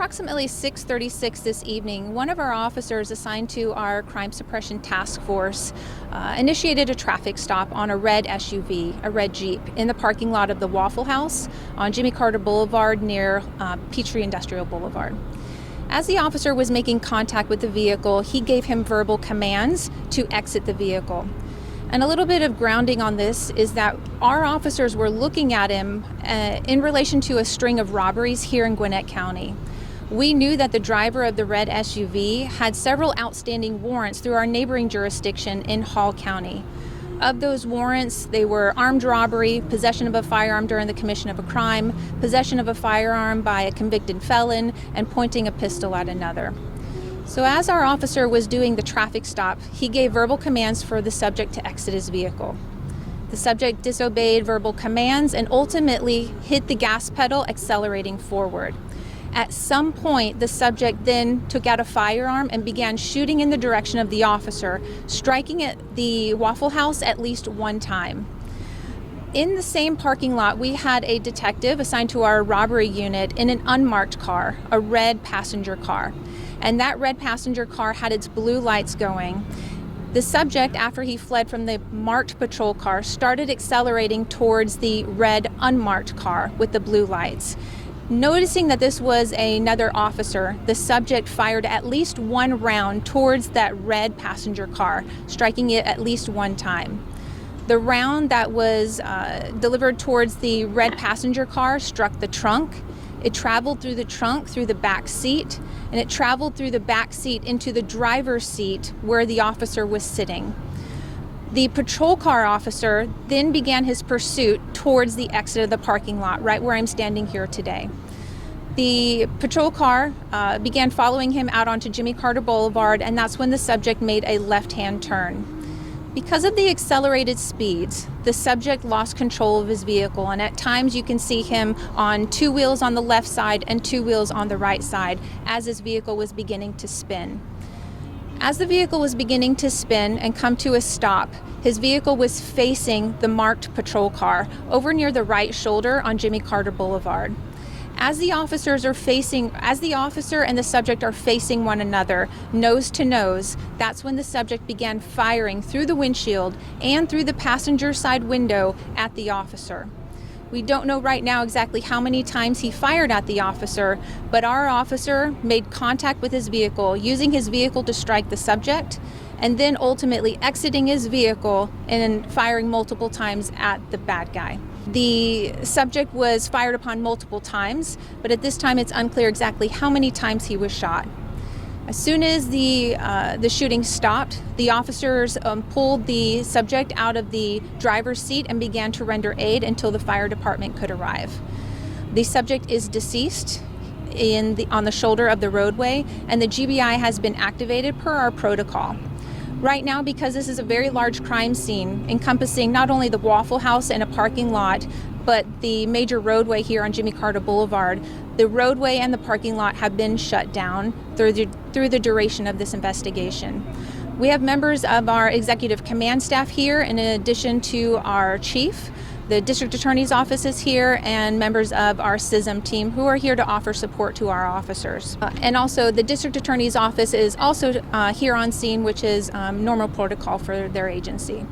approximately 6:36 this evening, one of our officers assigned to our crime suppression task force initiated a traffic stop on a red SUV, a red Jeep, in the parking lot of the Waffle House on Jimmy Carter Boulevard near Peachtree Industrial Boulevard. As the officer was making contact with the vehicle, he gave him verbal commands to exit the vehicle. And a little bit of grounding on this is that our officers were looking at him in relation to a string of robberies here in Gwinnet County. We knew that the driver of the red SUV had several outstanding warrants through our neighboring jurisdiction in Hall County. Of those warrants, they were armed robbery, possession of a firearm during the commission of a crime, possession of a firearm by a convicted felon, and pointing a pistol at another. So as our officer was doing the traffic stop, he gave verbal commands for the subject to exit his vehicle. The subject disobeyed verbal commands and ultimately hit the gas pedal, accelerating forward. At some point, the subject then took out a firearm and began shooting in the direction of the officer, striking at the Waffle House at least one time. In the same parking lot, we had a detective assigned to our robbery unit in an unmarked car, a red passenger car. And that red passenger car had its blue lights going. The subject, after he fled from the marked patrol car, started accelerating towards the red unmarked car with the blue lights. Noticing that this was another officer, the subject fired at least one round towards that red passenger car, striking it at least one time. The round that was delivered towards the red passenger car struck the trunk. It traveled through the trunk, through the back seat, and it traveled through the back seat into the driver's seat where the officer was sitting. The patrol car officer then began his pursuit towards the exit of the parking lot, right where I'm standing here today. The patrol car began following him out onto Jimmy Carter Boulevard, and that's when the subject made a left-hand turn. Because of the accelerated speeds, the subject lost control of his vehicle, and at times you can see him on two wheels on the left side and two wheels on the right side as his vehicle was beginning to spin. As the vehicle was beginning to spin and come to a stop, his vehicle was facing the marked patrol car over near the right shoulder on Jimmy Carter Boulevard. As the officer and the subject are facing one another, nose to nose, that's when the subject began firing through the windshield and through the passenger side window at the officer. We don't know right now exactly how many times he fired at the officer, but our officer made contact with his vehicle, using his vehicle to strike the subject, and then ultimately exiting his vehicle and firing multiple times at the bad guy. The subject was fired upon multiple times, but at this time it's unclear exactly how many times he was shot. As soon as the shooting stopped, the officers pulled the subject out of the driver's seat and began to render aid until the fire department could arrive. The subject is deceased on the shoulder of the roadway, and the GBI has been activated per our protocol. Right now, because this is a very large crime scene encompassing not only the Waffle House and a parking lot, but the major roadway here on Jimmy Carter Boulevard, the roadway and the parking lot have been shut down through the duration of this investigation. We have members of our executive command staff here, in addition to our chief. The district attorney's office is here, and members of our CISM team who are here to offer support to our officers. And also the district attorney's office is also here on scene, which is normal protocol for their agency.